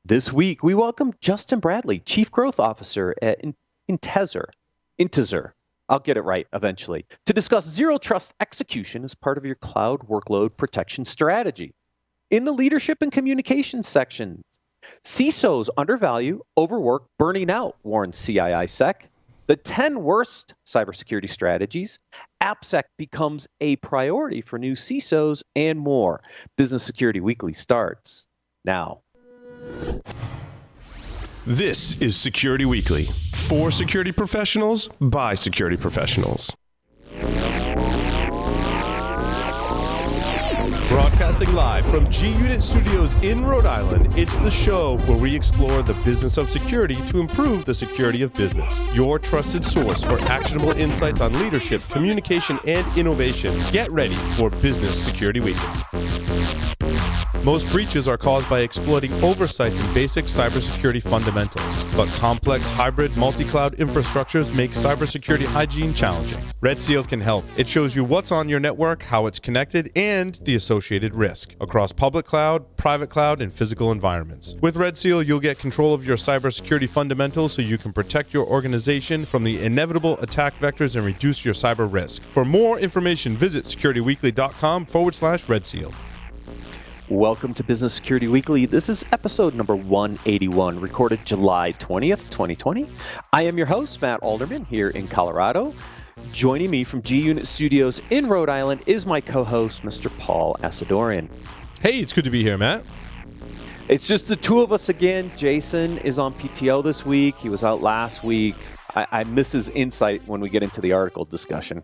This week, we welcome Justin Bradley, Chief Growth Officer at Intezer. I'll get it right eventually, to discuss zero trust execution as part of your cloud workload protection strategy. In the leadership and communications sections, CISOs undervalue, overwork, burning out, warns CIISec. The 10 worst cybersecurity strategies. AppSec becomes a priority for new CISOs and more. Business Security Weekly starts now. This is Security Weekly, for security professionals, by security professionals. Broadcasting live from G-Unit Studios in Rhode Island, it's the show where we explore the business of security to improve the security of business. Your trusted source for actionable insights on leadership, communication, and innovation. Get ready for Business Security Weekly. Most breaches are caused by exploiting oversights in basic cybersecurity fundamentals, but complex hybrid multi-cloud infrastructures make cybersecurity hygiene challenging. Red Seal can help. It shows you what's on your network, how it's connected, and the associated risk across public cloud, private cloud, and physical environments. With Red Seal, you'll get control of your cybersecurity fundamentals so you can protect your organization from the inevitable attack vectors and reduce your cyber risk. For more information, visit securityweekly.com/Red Seal. Welcome to Business Security Weekly. This is episode number 181, recorded July 20th, 2020. I am your host, Matt Alderman, here in Colorado. Joining me from G-Unit Studios in Rhode Island is my co-host, Mr. Paul Asadorian. Hey, it's good to be here, Matt. It's just the two of us again. Jason is on PTO this week. He was out last week. I miss his insight when we get into the article discussion.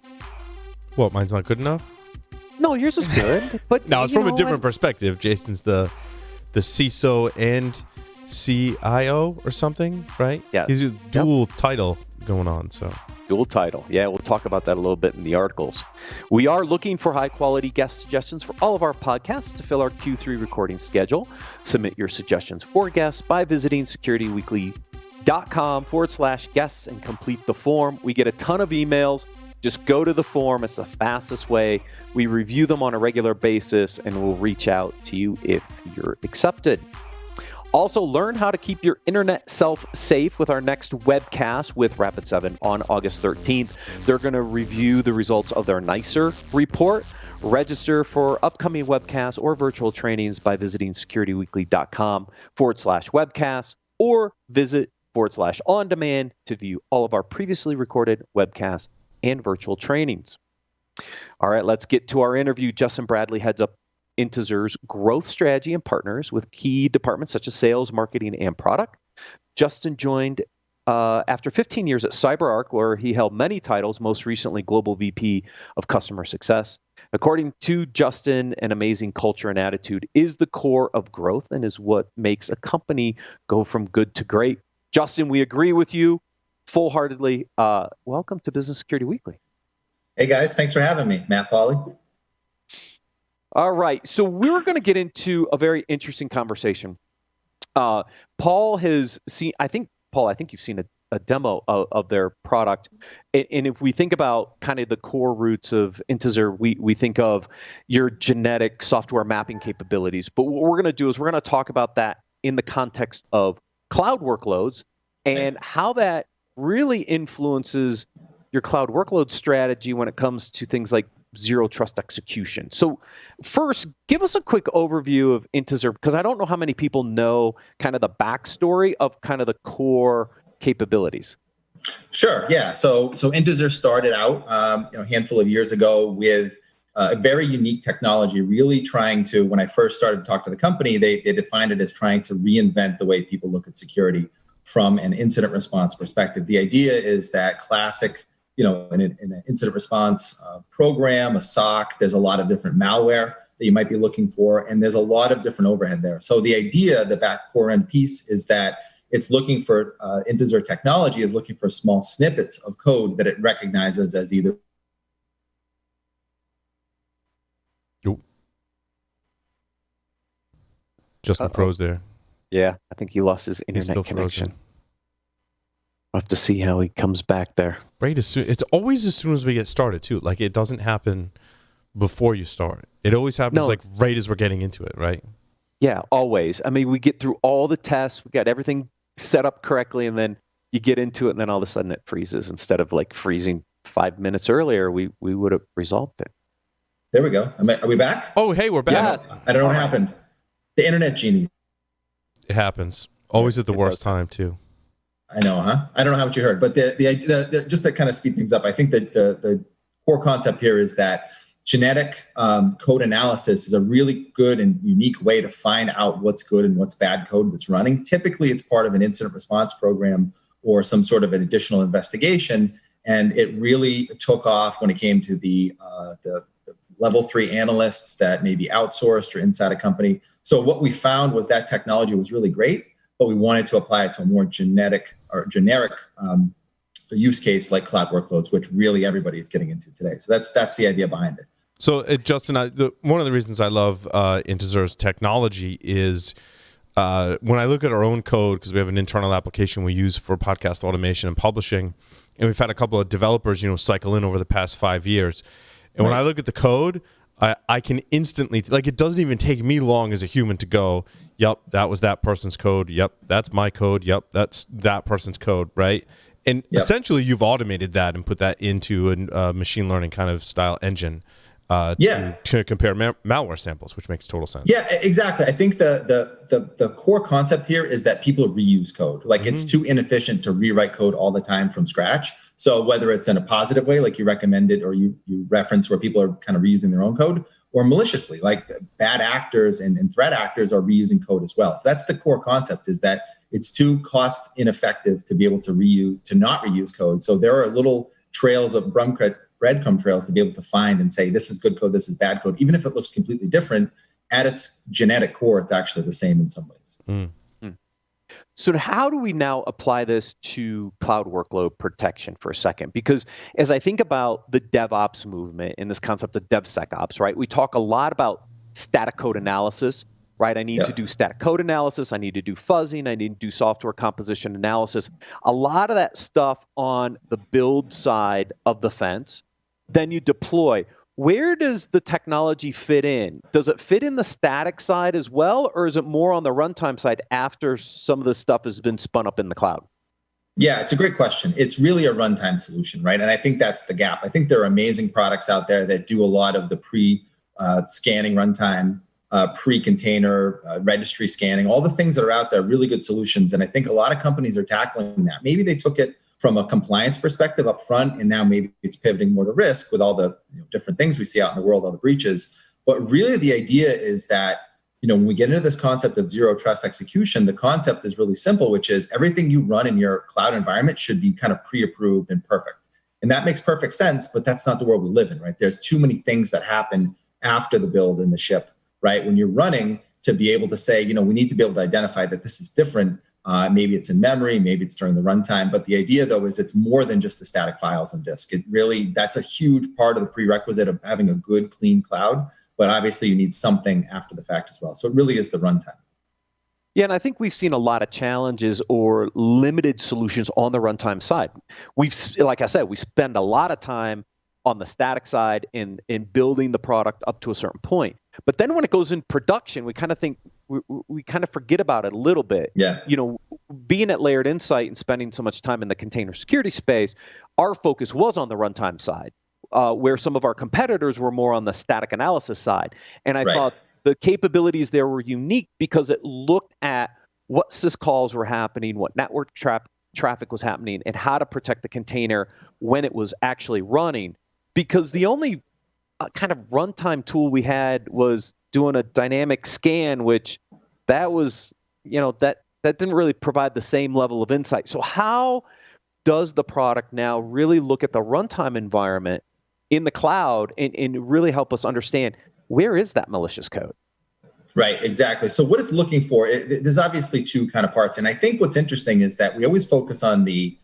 What, mine's not good enough? No, yours is good. But no, it's from a different perspective. Jason's the CISO and CIO or something, right? Yeah. He's a dual title going on. So dual title. Yeah, we'll talk about that a little bit in the articles. We are looking for high-quality guest suggestions for all of our podcasts to fill our Q3 recording schedule. Submit your suggestions for guests by visiting securityweekly.com/guests and complete the form. We get a ton of emails. Just go to the form. It's the fastest way. We review them on a regular basis, and we'll reach out to you if you're accepted. Also, learn how to keep your internet self safe with our next webcast with Rapid7 on August 13th. They're going to review the results of their NICER report. Register for upcoming webcasts or virtual trainings by visiting securityweekly.com/webcast or visit /on-demand to view all of our previously recorded webcasts and virtual trainings. All right, let's get to our interview. Justin Bradley heads up Intezer's growth strategy and partners with key departments such as sales, marketing, and product. Justin joined after 15 years at CyberArk, where he held many titles, most recently Global VP of Customer Success. According to Justin, an amazing culture and attitude is the core of growth and is what makes a company go from good to great. Justin, we agree with you full-heartedly. Welcome to Business Security Weekly. Hey guys, thanks for having me, Matt Pauly. All right, so we're going to get into a very interesting conversation. Paul has seen, I think you've seen a demo of their product. And if we think about kind of the core roots of Intezer, we think of your genetic software mapping capabilities. But what we're going to do is we're going to talk about that in the context of cloud workloads and how that really influences your cloud workload strategy when it comes to things like zero trust execution. So first, give us a quick overview of Intezer, because I don't know how many people know kind of the backstory of kind of the core capabilities. Sure, yeah. So Intezer started out a handful of years ago with a very unique technology, really trying to, when I first started to talk to the company, they defined it as trying to reinvent the way people look at security from an incident response perspective. The idea is that classic, in an incident response program, a SOC, there's a lot of different malware that you might be looking for, and there's a lot of different overhead there. So the idea, the back core end piece, is that it's looking for, Intezer technology is looking for small snippets of code that it recognizes as either. Justin froze there. Yeah, I think he lost his internet connection. Frozen. We'll have to see how he comes back there. Right, it's always as soon as we get started, too. Like, it doesn't happen before you start. It always happens, right as we're getting into it, right? Yeah, always. I mean, we get through all the tests, we got everything set up correctly, and then you get into it, and then all of a sudden it freezes. Instead of like freezing 5 minutes earlier, we would have resolved it. There we go. Are we back? Oh, hey, we're back. Yes. I don't know what happened. The Internet Genie. It happens. Always at the worst time, too. I know, huh? I don't know how what you heard, but the just to kind of speed things up, I think that the core concept here is that genetic code analysis is a really good and unique way to find out what's good and what's bad code that's running. Typically, it's part of an incident response program or some sort of an additional investigation, and it really took off when it came to the level 3 analysts that may be outsourced or inside a company. So what we found was that technology was really great, but we wanted to apply it to a more generic use case like cloud workloads, which really everybody is getting into today. So that's the idea behind it. So, Justin, one of the reasons I love Intezer's technology is when I look at our own code, because we have an internal application we use for podcast automation and publishing, and we've had a couple of developers, cycle in over the past 5 years. And when I look at the code, I can instantly, it doesn't even take me long as a human to go, yep, that was that person's code. Yep, that's my code. Yep, that's that person's code, right? And essentially, you've automated that and put that into a machine learning kind of style engine to compare malware samples, which makes total sense. Yeah, exactly. I think the core concept here is that people reuse code. It's too inefficient to rewrite code all the time from scratch. So whether it's in a positive way, like you recommended or you reference, where people are kind of reusing their own code, or maliciously, like bad actors and threat actors are reusing code as well. So that's the core concept, is that it's too cost ineffective to be able to not reuse code. So there are little trails of breadcrumb trails to be able to find and say, this is good code, this is bad code. Even if it looks completely different, at its genetic core, it's actually the same in some ways. So how do we now apply this to cloud workload protection for a second? Because as I think about the DevOps movement and this concept of DevSecOps, right, we talk a lot about static code analysis, right? I need to do static code analysis. I need to do fuzzing. I need to do software composition analysis. A lot of that stuff on the build side of the fence. Then you deploy. Where does the technology fit in? Does it fit in the static side as well, or is it more on the runtime side after some of the stuff has been spun up in the cloud? Yeah, it's a great question. It's really a runtime solution, right? And I think that's the gap. I think there are amazing products out there that do a lot of the pre-scanning runtime, pre-container, registry scanning, all the things that are out there, really good solutions. And I think a lot of companies are tackling that. Maybe they took it from a compliance perspective up front, and now maybe it's pivoting more to risk with all the different things we see out in the world, all the breaches. But really the idea is that, when we get into this concept of zero trust execution, the concept is really simple, which is everything you run in your cloud environment should be kind of pre-approved and perfect. And that makes perfect sense, but that's not the world we live in, right? There's too many things that happen after the build and the ship, right? When you're running, to be able to say, we need to be able to identify that this is different. Maybe it's in memory, maybe it's during the runtime. But the idea, though, is it's more than just the static files and disk. That's a huge part of the prerequisite of having a good, clean cloud. But obviously, you need something after the fact as well. So it really is the runtime. Yeah, and I think we've seen a lot of challenges or limited solutions on the runtime side. Like I said, we spend a lot of time on the static side in building the product up to a certain point. But then when it goes in production, we kind of think we kind of forget about it a little bit. Yeah. Being at Layered Insight and spending so much time in the container security space, our focus was on the runtime side, where some of our competitors were more on the static analysis side. And I thought the capabilities there were unique because it looked at what syscalls were happening, what network traffic was happening, and how to protect the container when it was actually running. Because the only kind of runtime tool we had was doing a dynamic scan, which that was, that didn't really provide the same level of insight. So how does the product now really look at the runtime environment in the cloud and really help us understand where is that malicious code? Right, exactly. So what it's looking for, there's obviously two kind of parts. And I think what's interesting is that we always focus on the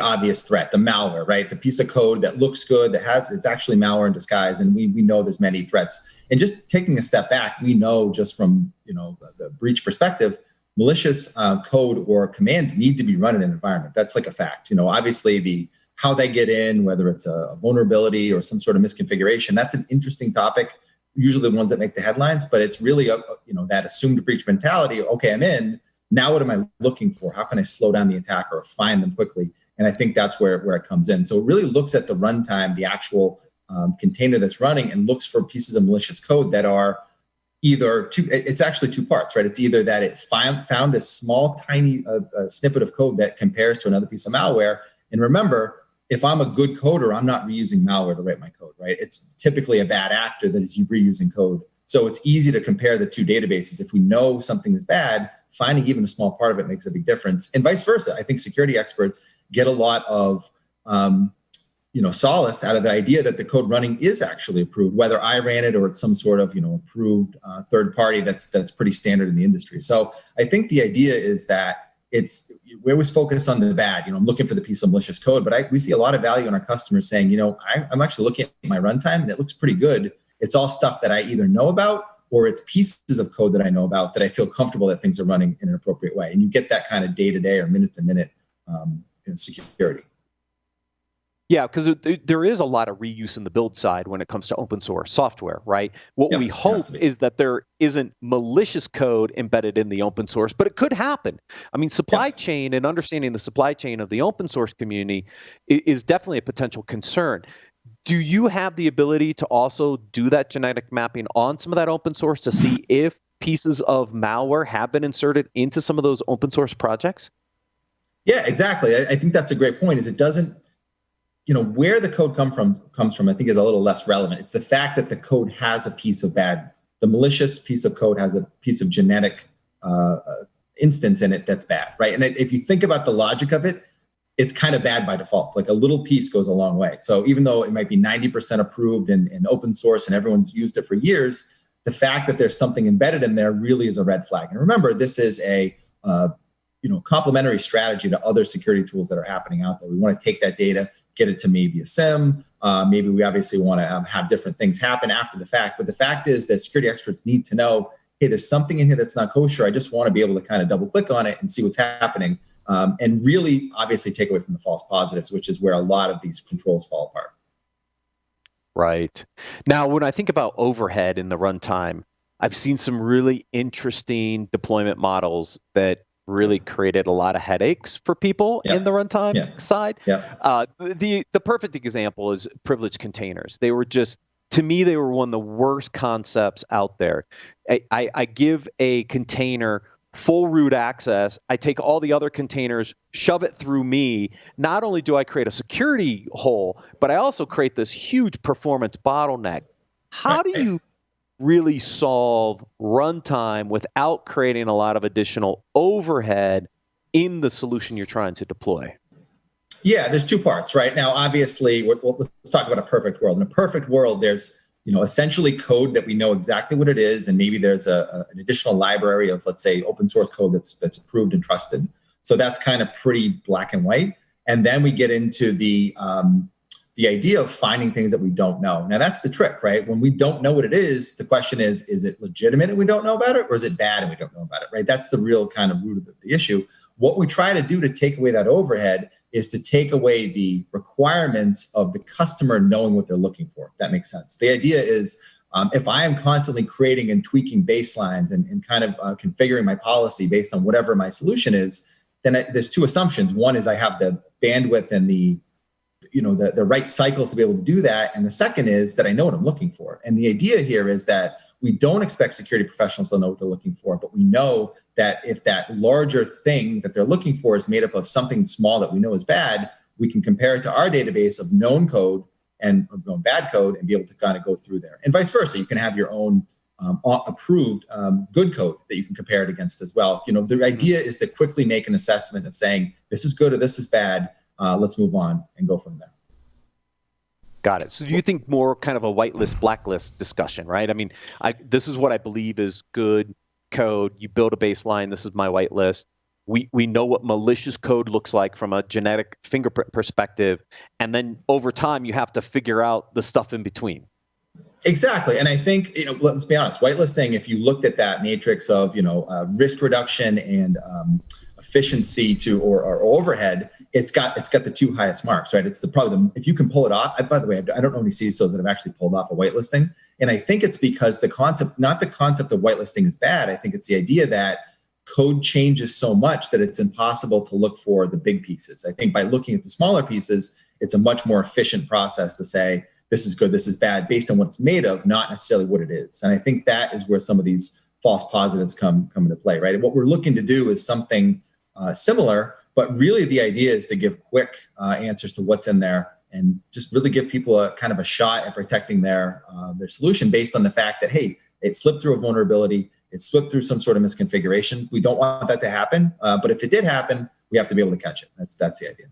obvious threat, the malware, right? The piece of code that looks good, it's actually malware in disguise. And we know there's many threats. And just taking a step back, we know just from the breach perspective, malicious code or commands need to be run in an environment. That's like a fact. Obviously how they get in, whether it's a vulnerability or some sort of misconfiguration, that's an interesting topic. usually the ones that make the headlines, but it's really that assumed breach mentality. Okay, I'm in. Now what am I looking for? How can I slow down the attacker or find them quickly? And I think that's where it comes in. So it really looks at the runtime, the actual container that's running, and looks for pieces of malicious code that are either it's actually two parts, right? It's either that it's found a small, tiny snippet of code that compares to another piece of malware. And remember, if I'm a good coder, I'm not reusing malware to write my code, right? It's typically a bad actor that is reusing code. So it's easy to compare the two databases. If we know something is bad, finding even a small part of it makes a big difference. And vice versa. I think security experts get a lot of solace out of the idea that the code running is actually approved, whether I ran it or it's some sort of approved third party that's pretty standard in the industry. So I think the idea is that we always focus on the bad. I'm looking for the piece of malicious code, but we see a lot of value in our customers saying, I'm actually looking at my runtime and it looks pretty good. It's all stuff that I either know about or it's pieces of code that I know about that I feel comfortable that things are running in an appropriate way. And you get that kind of day-to-day or minute-to-minute in security. Yeah, because there is a lot of reuse in the build side when it comes to open source software, right? What we hope is that there isn't malicious code embedded in the open source, but it could happen. I mean, supply chain and understanding the supply chain of the open source community is definitely a potential concern. Do you have the ability to also do that genetic mapping on some of that open source to see if pieces of malware have been inserted into some of those open source projects? Yeah, exactly. I think that's a great point. Is it doesn't, where the code comes from, I think is a little less relevant. It's the fact that the code has a piece of the malicious piece of code has a piece of genetic instance in it that's bad, right? And if you think about the logic of it, it's kind of bad by default. Like a little piece goes a long way. So even though it might be 90% approved in open source and everyone's used it for years, the fact that there's something embedded in there really is a red flag. And remember, this is a complementary strategy to other security tools that are happening out there. We want to take that data, get it to maybe a SIM. Maybe we obviously want to have different things happen after the fact. But the fact is that security experts need to know, hey, there's something in here that's not kosher. I just want to be able to kind of double click on it and see what's happening. And really, obviously, take away from the false positives, which is where a lot of these controls fall apart. Right. Now, when I think about overhead in the runtime, I've seen some really interesting deployment models that really created a lot of headaches for people in the runtime side. The perfect example is privileged containers. They were to me, they were one of the worst concepts out there. I give a container full root access. I take all the other containers, shove it through me. Not only do I create a security hole, but I also create this huge performance bottleneck. How do you really solve runtime without creating a lot of additional overhead in the solution you're trying to deploy? Yeah, there's two parts, right? Now, obviously, let's talk about a perfect world. In a perfect world, there's essentially code that we know exactly what it is, and maybe there's an additional library of, let's say, open source code that's approved and trusted. So that's kind of pretty black and white. And then we get into the idea of finding things that we don't know. Now, that's the trick, right? When we don't know what it is, the question is it legitimate and we don't know about it, or is it bad and we don't know about it, right? That's the real kind of root of the issue. What we try to do to take away that overhead is to take away the requirements of the customer knowing what they're looking for, if that makes sense. The idea is if I am constantly creating and tweaking baselines and kind of configuring my policy based on whatever my solution is, then there's two assumptions. One is I have the bandwidth and the right cycles to be able to do that. And the second is that I know what I'm looking for. And the idea here is that we don't expect security professionals to know what they're looking for, but we know that if that larger thing that they're looking for is made up of something small that we know is bad, we can compare it to our database of known code and known bad code and be able to kind of go through there. And vice versa, you can have your own approved good code that you can compare it against as well. The idea is to quickly make an assessment of saying, this is good or this is bad. Let's move on and go from there. Got it. So do you think more kind of a whitelist, blacklist discussion, right? I mean, this is what I believe is good code. You build a baseline. This is my whitelist. We know what malicious code looks like from a genetic fingerprint perspective. And then over time, you have to figure out the stuff in between. Exactly. And I think, let's be honest, whitelisting, if you looked at that matrix of, risk reduction and efficiency to or overhead, it's got the two highest marks, right? It's if you can pull it off. By the way, I don't know any CISOs that have actually pulled off a whitelisting, and I think it's because not the concept of whitelisting is bad. I think it's the idea that code changes so much that it's impossible to look for the big pieces. I think by looking at the smaller pieces, it's a much more efficient process to say this is good, this is bad, based on what it's made of, not necessarily what it is. And I think that is where some of these false positives come into play, right? And what we're looking to do is something similar, but really the idea is to give quick answers to what's in there and just really give people a kind of a shot at protecting their solution based on the fact that, hey, it slipped through a vulnerability, it slipped through some sort of misconfiguration. We don't want that to happen, but if it did happen, we have to be able to catch it. That's the idea.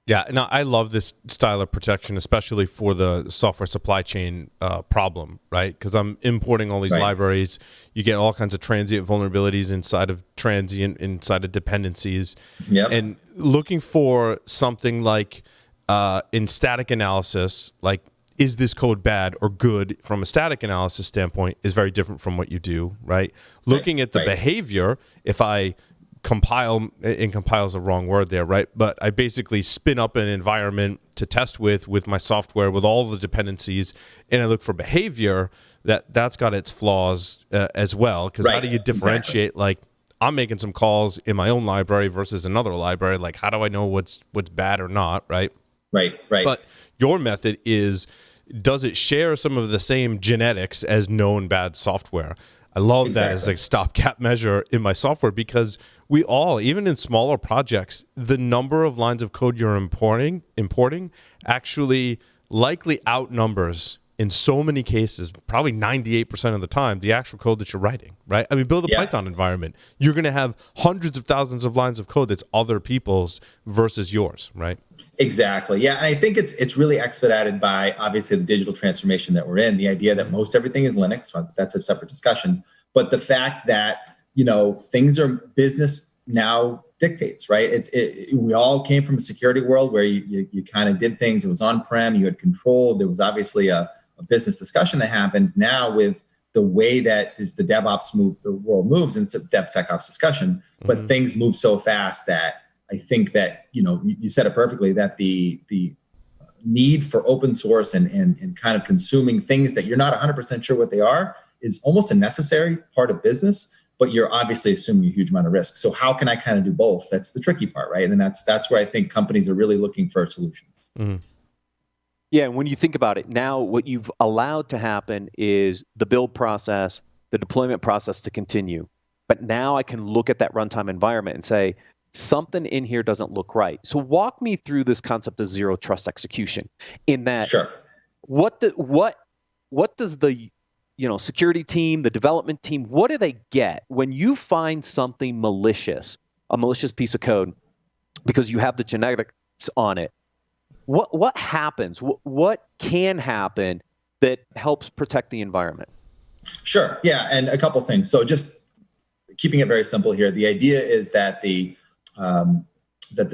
Yeah, no, I love this style of protection, especially for the software supply chain problem, right? Because I'm importing all these libraries. You get all kinds of transient vulnerabilities inside of dependencies. Yep. And looking for something like in static analysis, like is this code bad or good from a static analysis standpoint is very different from what you do, right? Looking at the behavior, if I compile is a wrong word there, right? But I basically spin up an environment to test with my software, with all the dependencies, and I look for behavior that's got its flaws as well. Because how do you differentiate? Like, I'm making some calls in my own library versus another library. Like, how do I know what's bad or not? Right. But your method is, does it share some of the same genetics as known bad software? I love that as a stopgap measure in my software, because we all, even in smaller projects, the number of lines of code you're importing actually likely outnumbers, in so many cases, probably 98% of the time, the actual code that you're writing, right? I mean, build a Python environment. You're going to have hundreds of thousands of lines of code that's other people's versus yours, right? Exactly. Yeah. And I think it's really expedited by, obviously, the digital transformation that we're in, the idea that most everything is Linux. Well, that's a separate discussion. But the fact that, things are business now dictates, right? We all came from a security world where you kind of did things. It was on-prem, you had control. There was obviously a business discussion that happened. Now with the way that the DevOps the world moves, and it's a DevSecOps discussion, but things move so fast that I think that, you said it perfectly, that the need for open source and kind of consuming things that you're not 100% sure what they are is almost a necessary part of business, but you're obviously assuming a huge amount of risk. So how can I kind of do both? That's the tricky part, right? And that's where I think companies are really looking for solutions. Mm-hmm. Yeah, and when you think about it, now what you've allowed to happen is the build process, the deployment process to continue. But now I can look at that runtime environment and say, something in here doesn't look right. So walk me through this concept of zero trust execution. In that, what does the security team, the development team, what do they get when you find something malicious, a malicious piece of code, because you have the genetics on it? What happens? What can happen that helps protect the environment? Sure. Yeah, and a couple things. So just keeping it very simple here, the idea is that the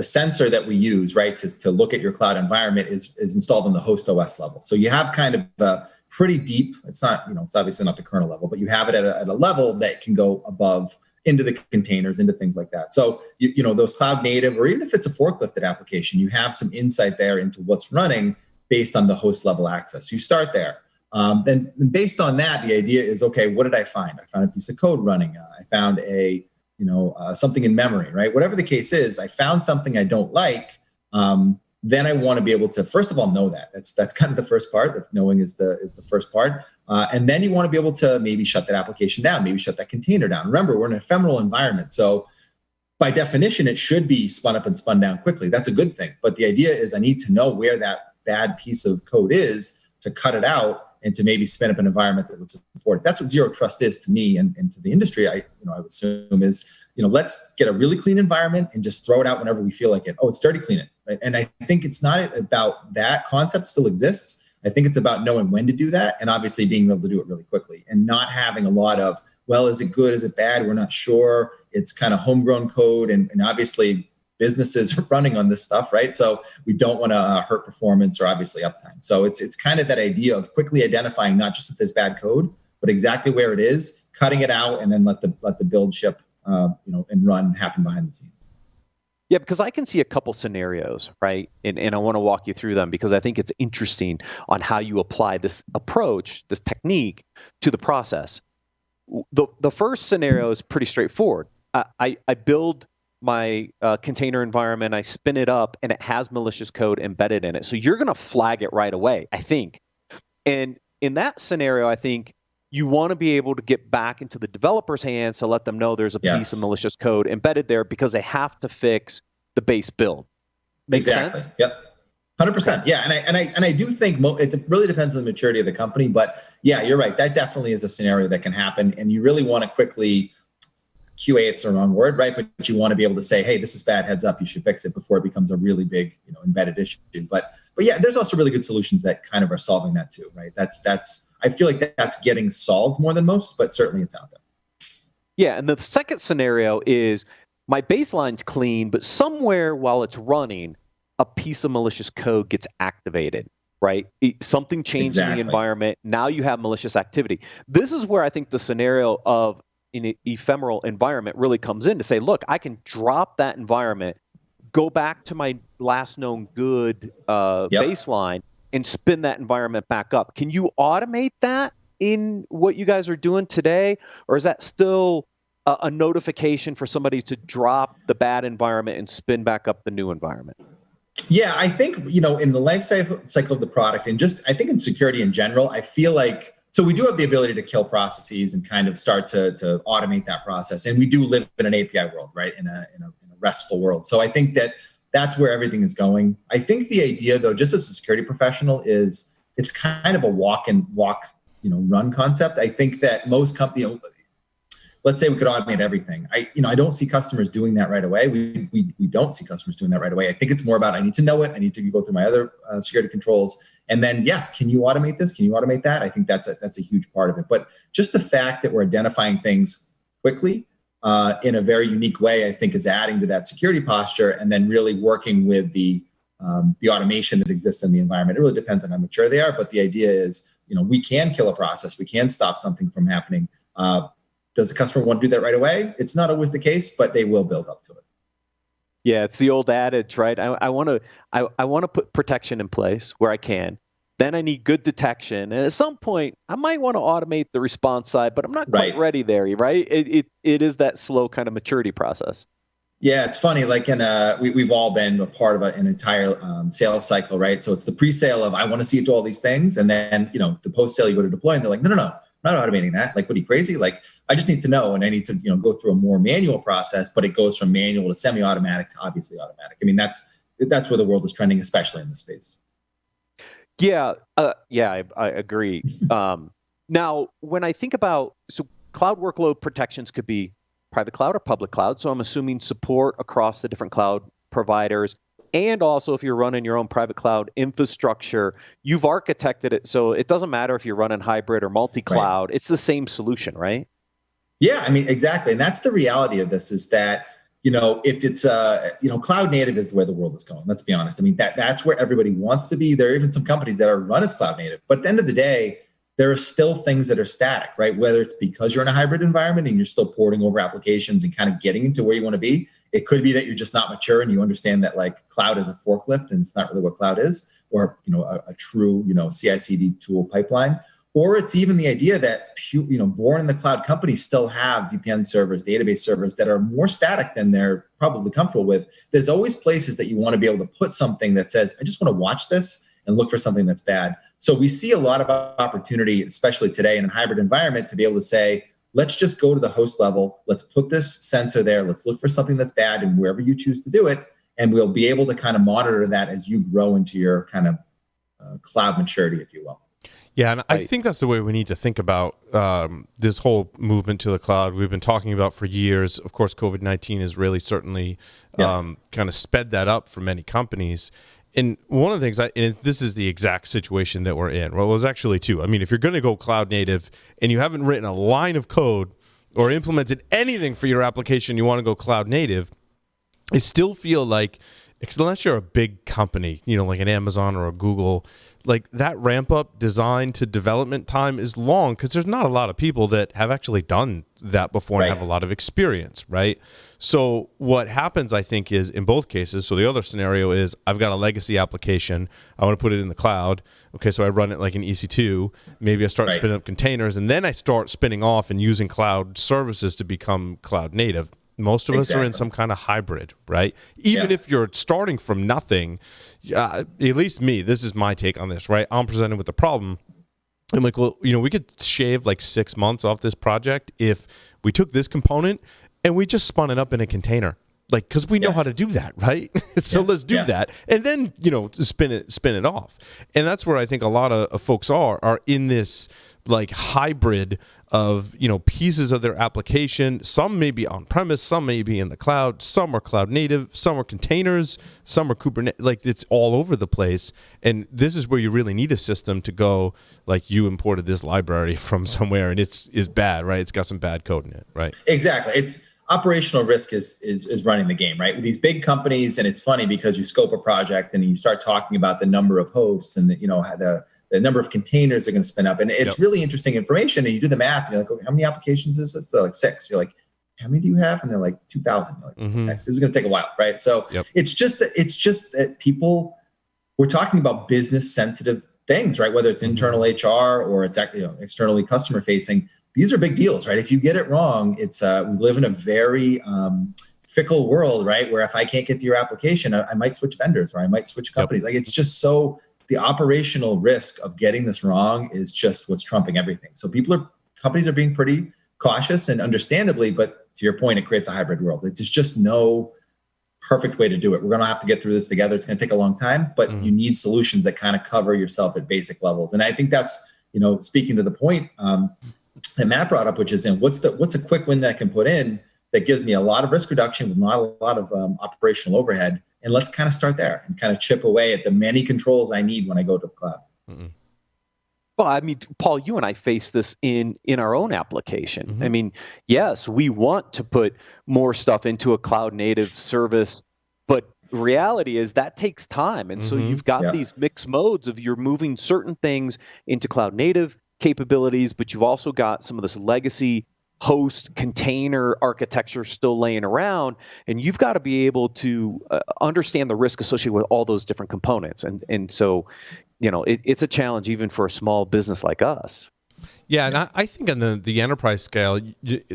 sensor that we use, right, to look at your cloud environment is installed on the host OS level. So you have kind of a pretty deep. It's not, it's obviously not the kernel level, but you have it at a level that can go above into the containers, into things like that. So, those cloud native, or even if it's a forklifted application, you have some insight there into what's running based on the host level access. So you start there. Then based on that, the idea is, okay, what did I find? I found a piece of code running. I found something in memory, right? Whatever the case is, I found something I don't like. Then I want to be able to, first of all, know that. That's kind of the first part. If knowing is the first part. And then you want to be able to maybe shut that application down, maybe shut that container down. Remember, we're in an ephemeral environment. So by definition, it should be spun up and spun down quickly. That's a good thing. But the idea is I need to know where that bad piece of code is to cut it out and to maybe spin up an environment that would support it. That's what zero trust is to me and to the industry. I would assume is, let's get a really clean environment and just throw it out whenever we feel like it. Oh, it's dirty, clean it. Right? And I think it's not about that concept still exists. I think it's about knowing when to do that and obviously being able to do it really quickly and not having a lot of, well, is it good? Is it bad? We're not sure. It's kind of homegrown code. And obviously businesses are running on this stuff, right? So we don't want to hurt performance or obviously uptime. So it's kind of that idea of quickly identifying not just if there's bad code, but exactly where it is, cutting it out, and then let the build ship and run happen behind the scenes. Yeah, because I can see a couple scenarios, right? And I want to walk you through them because I think it's interesting on how you apply this approach, this technique to the process. The first scenario is pretty straightforward. I build my container environment, I spin it up, and it has malicious code embedded in it. So you're going to flag it right away, I think. And in that scenario, I think you want to be able to get back into the developer's hands to let them know there's a piece of malicious code embedded there because they have to fix the base build. Makes sense? Yep. 100%. Yeah. And I do think it really depends on the maturity of the company, but yeah, you're right. That definitely is a scenario that can happen. And you really want to quickly QA, it's the wrong word, right? But you want to be able to say, hey, this is bad, heads up, you should fix it before it becomes a really big, embedded issue. But yeah, there's also really good solutions that kind of are solving that too, right? I feel like that's getting solved more than most, but certainly it's out there. Yeah, and the second scenario is my baseline's clean, but somewhere while it's running, a piece of malicious code gets activated, right? Something changed in the environment. Now you have malicious activity. This is where I think the scenario of an ephemeral environment really comes in to say, look, I can drop that environment, go back to my last known good baseline, and spin that environment back up. Can you automate that in what you guys are doing today? Or is that still a notification for somebody to drop the bad environment and spin back up the new environment? Yeah, I think, in the life cycle of the product and just, I think in security in general, I feel like, so we do have the ability to kill processes and kind of start to automate that process. And we do live in an API world, right? In a RESTful world. So I think that's where everything is going. I think the idea though, just as a security professional is it's kind of a walk, run concept. I think that most companies, let's say we could automate everything. I don't see customers doing that right away. We don't see customers doing that right away. I think it's more about, I need to know it. I need to go through my other security controls. And then, yes, can you automate this? Can you automate that? I think that's a huge part of it. But just the fact that we're identifying things quickly in a very unique way, I think is adding to that security posture and then really working with the automation that exists in the environment. It really depends on how mature they are. But the idea is, we can kill a process. We can stop something from happening. Does the customer want to do that right away? It's not always the case, but they will build up to it. Yeah, it's the old adage, right? I want to put protection in place where I can. Then I need good detection, and at some point, I might want to automate the response side, but I'm not quite ready there, right? It is that slow kind of maturity process. Yeah, it's funny. Like we've all been a part of an entire sales cycle, right? So it's the pre-sale of I want to see it do all these things, and then the post-sale you go to deploy, and they're like, no, I'm not automating that. Like, what are you, crazy? Like, I just need to know, and I need to go through a more manual process, but it goes from manual to semi-automatic to obviously automatic. I mean, that's where the world is trending, especially in this space. Yeah, I agree. Now, when I think about cloud workload protections could be private cloud or public cloud. So I'm assuming support across the different cloud providers. And also, if you're running your own private cloud infrastructure, you've architected it so it doesn't matter if you're running hybrid or multi-cloud. It's the same solution, right? Yeah, I mean, exactly. And that's the reality of this is that, if it's, cloud native is where the world is going. Let's be honest. I mean, that's where everybody wants to be. There are even some companies that are run as cloud native. But at the end of the day, there are still things that are static, right? Whether it's because you're in a hybrid environment and you're still porting over applications and kind of getting into where you want to be. It could be that you're just not mature and you understand that like cloud is a forklift and it's not really what cloud is, or a true CI/CD tool pipeline. Or it's even the idea that born in the cloud companies still have VPN servers, database servers that are more static than they're probably comfortable with. There's always places that you want to be able to put something that says, I just want to watch this and look for something that's bad. So we see a lot of opportunity, especially today in a hybrid environment, to be able to say, let's just go to the host level. Let's put this sensor there. Let's look for something that's bad and wherever you choose to do it. And we'll be able to kind of monitor that as you grow into your kind of cloud maturity, if you will. Yeah, and I think that's the way we need to think about this whole movement to the cloud. We've been talking about for years. Of course, COVID-19 has really certainly kind of sped that up for many companies. And one of the things, and this is the exact situation that we're in. Well, it was actually two. I mean, if you're going to go cloud native and you haven't written a line of code or implemented anything for your application, you want to go cloud native, I still feel like unless you're a big company, like an Amazon or a Google, like that ramp up design to development time is long because there's not a lot of people that have actually done that before and have a lot of experience, right? So what happens, I think, is in both cases, so the other scenario is I've got a legacy application, I want to put it in the cloud. Okay, so I run it like an EC2, maybe I start spinning up containers, and then I start spinning off and using cloud services to become cloud native. Most of us are in some kind of hybrid, right? Even if you're starting from nothing, at least me, this is my take on this, right? I'm presented with the problem. I'm like, well, we could shave like 6 months off this project if we took this component and we just spun it up in a container. Like, because we know how to do that, right? So let's do that. And then, spin it off. And that's where I think a lot of folks are in this like hybrid of, pieces of their application. Some may be on premise, some may be in the cloud, some are cloud native, some are containers, some are Kubernetes. Like, it's all over the place. And this is where you really need a system to go, like, you imported this library from somewhere and it's bad, right? It's got some bad code in it, right? Exactly. It's operational risk is running the game, right? With these big companies, and it's funny because you scope a project and you start talking about the number of hosts and the number of containers they're going to spin up. And it's really interesting information. And you do the math and you're like, okay, how many applications is this? They're like 6. You're like, how many do you have? And they're like 2,000. You're like, okay, this is going to take a while, right? So it's just that people, we're talking about business sensitive things, right? Whether it's internal HR or it's actually externally customer facing. These are big deals, right? If you get it wrong, it's we live in a very fickle world, right? Where if I can't get to your application, I might switch vendors or I might switch companies. Like, it's just so, the operational risk of getting this wrong is just what's trumping everything. So companies are being pretty cautious, and understandably, but to your point, it creates a hybrid world. It's just no perfect way to do it. We're going to have to get through this together. It's going to take a long time, but you need solutions that kind of cover yourself at basic levels. And I think that's, speaking to the point that Matt brought up, which is what's a quick win that I can put in that gives me a lot of risk reduction with not a lot of operational overhead. And let's kind of start there and kind of chip away at the many controls I need when I go to the cloud. Well, I mean, Paul, you and I face this in our own application. I mean, yes, we want to put more stuff into a cloud native service, but reality is that takes time. And so you've got these mixed modes of you're moving certain things into cloud native capabilities, but you've also got some of this legacy host container architecture still laying around, and you've got to be able to understand the risk associated with all those different components. And so, it's a challenge even for a small business like us. Yeah, and I think on the enterprise scale,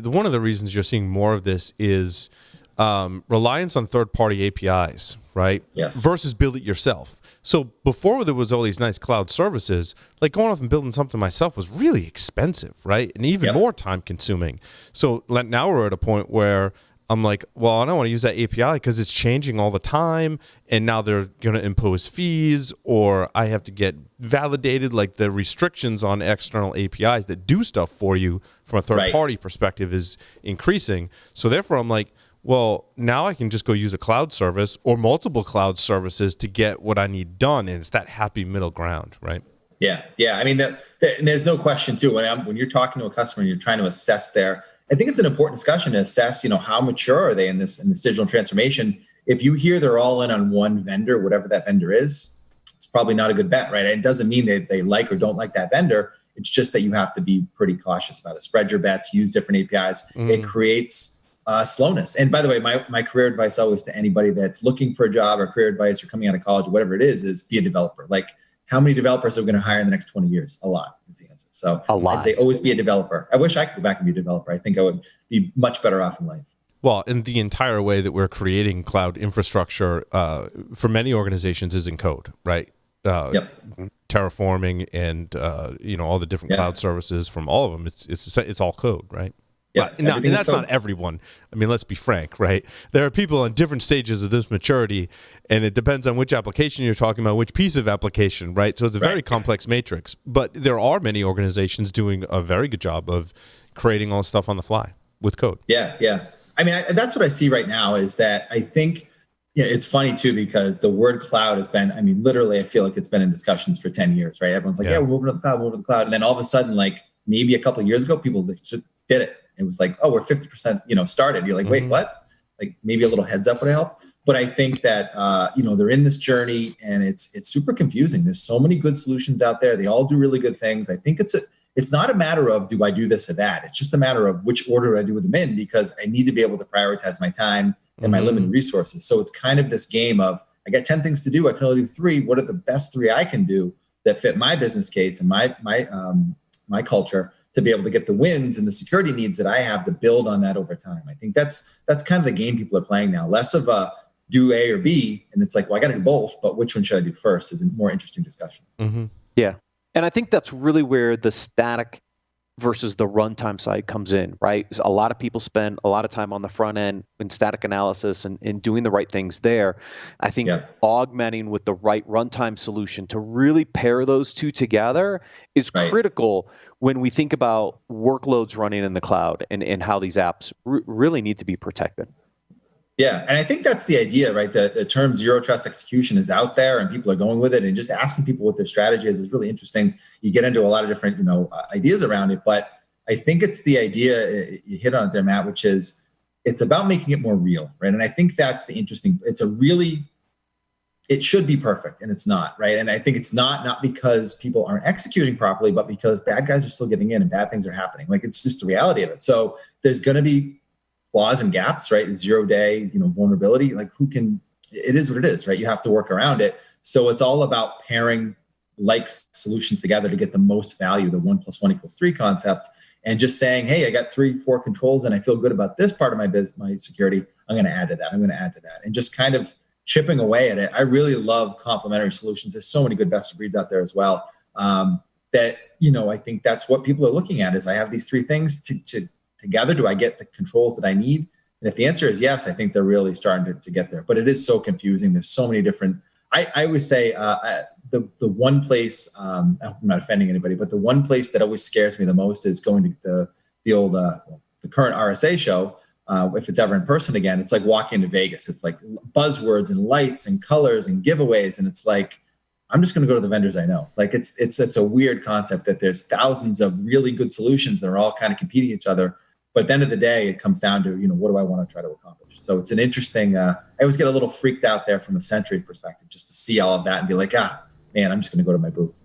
one of the reasons you're seeing more of this is reliance on third-party APIs, right? Yes. Versus build it yourself. So before there was all these nice cloud services, like going off and building something myself was really expensive, right? And even more time consuming. So now we're at a point where I'm like, well, I don't want to use that API because it's changing all the time. And now they're going to impose fees, or I have to get validated. Like, the restrictions on external APIs that do stuff for you from a third party perspective is increasing. So therefore I'm like, well, now I can just go use a cloud service or multiple cloud services to get what I need done. And it's that happy middle ground, right? Yeah. I mean, and there's no question too, when you're talking to a customer and you're trying to assess I think it's an important discussion to assess, how mature are they in this digital transformation. If you hear they're all in on one vendor, whatever that vendor is, it's probably not a good bet, right? It doesn't mean that they like or don't like that vendor. It's just that you have to be pretty cautious about it. Spread your bets, use different APIs. It creates slowness. And by the way, my career advice always to anybody that's looking for a job, or career advice, or coming out of college, or whatever it is be a developer. Like, how many developers are we going to hire in the next 20 years? A lot is the answer. So I'd say always be a developer. I wish I could go back and be a developer. I think I would be much better off in life. Well, and the entire way that we're creating cloud infrastructure for many organizations is in code, right? Terraforming and all the different cloud services from all of them. It's all code, right? Yeah, and that's not everyone. I mean, let's be frank, right? There are people on different stages of this maturity, and it depends on which application you're talking about, which piece of application, right? So it's a very complex matrix. But there are many organizations doing a very good job of creating all this stuff on the fly with code. Yeah. I mean, that's what I see right now is that I think, it's funny too, because the word cloud has been, I mean, literally, I feel like it's been in discussions for 10 years, right? Everyone's like, we're moving to the cloud. And then all of a sudden, like maybe a couple of years ago, people just did it. It was like, we're 50%, started. You're like, wait, what? Like, maybe a little heads up would help. But I think that they're in this journey, and it's super confusing. There's so many good solutions out there. They all do really good things. I think it's not a matter of do I do this or that. It's just a matter of which order I do them in, because I need to be able to prioritize my time and my limited resources. So it's kind of this game of, I got 10 things to do. I can only do 3. What are the best 3 I can do that fit my business case and my culture to be able to get the wins and the security needs that I have to build on that over time? I think that's kind of the game people are playing now. Less of a do A or B, and it's like, well, I got to do both, but which one should I do first is a more interesting discussion. Yeah. And I think that's really where the static versus the runtime side comes in, right? So a lot of people spend a lot of time on the front end in static analysis and doing the right things there. I think augmenting with the right runtime solution to really pair those two together is critical when we think about workloads running in the cloud and how these apps really need to be protected. Yeah, and I think that's the idea, right? The term zero trust execution is out there, and people are going with it, and just asking people what their strategy is really interesting. You get into a lot of different, ideas around it, but I think it's the idea, you hit on it there, Matt, which is it's about making it more real, right? And I think that's the interesting. It should be perfect, and it's not, right? And I think it's not because people aren't executing properly, but because bad guys are still getting in and bad things are happening. Like, it's just the reality of it. So there's going to be flaws and gaps, right? 0-day, vulnerability. Like, it is what it is, right? You have to work around it. So it's all about pairing like solutions together to get the most value, the 1 + 1 = 3 concept, and just saying, hey, I got 3-4 controls and I feel good about this part of my business, my security. I'm going to add to that. I'm going to add to that. And just kind of chipping away at it. I really love complementary solutions. There's so many good best of breeds out there as well. That, I think that's what people are looking at is, I have these 3 things together. Do I get the controls that I need? And if the answer is yes, I think they're really starting to get there. But it is so confusing. There's so many different. I always say the one place. I'm not offending anybody, but the one place that always scares me the most is going to the current RSA show. If it's ever in person again, it's like walking into Vegas. It's like buzzwords and lights and colors and giveaways, and it's like, I'm just going to go to the vendors I know. Like, it's a weird concept that there's thousands of really good solutions that are all kind of competing each other. But at the end of the day, it comes down to, what do I want to try to accomplish? So it's an interesting, I always get a little freaked out there from a Sentry perspective, just to see all of that and be like, man, I'm just going to go to my booth.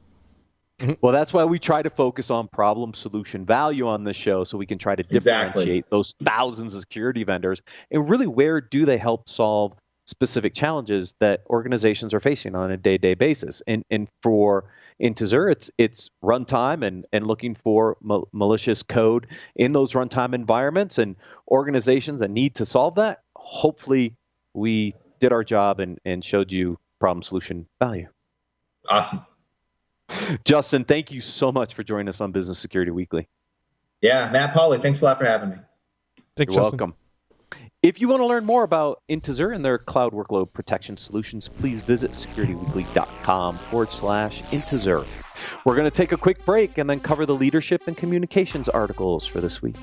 Well, that's why we try to focus on problem solution value on this show, so we can try to differentiate those thousands of security vendors and really, where do they help solve specific challenges that organizations are facing on a day-to-day basis. And for Intezer, it's runtime and looking for malicious code in those runtime environments, and organizations that need to solve that. Hopefully we did our job and showed you problem solution value. Awesome. Justin, thank you so much for joining us on Business Security Weekly. Yeah, Matt, Pauly, thanks a lot for having me. Thanks, You're Justin. welcome. If you want to learn more about Intezer and their cloud workload protection solutions, please visit securityweekly.com/Intezer. We're going to take a quick break and then cover the leadership and communications articles for this week.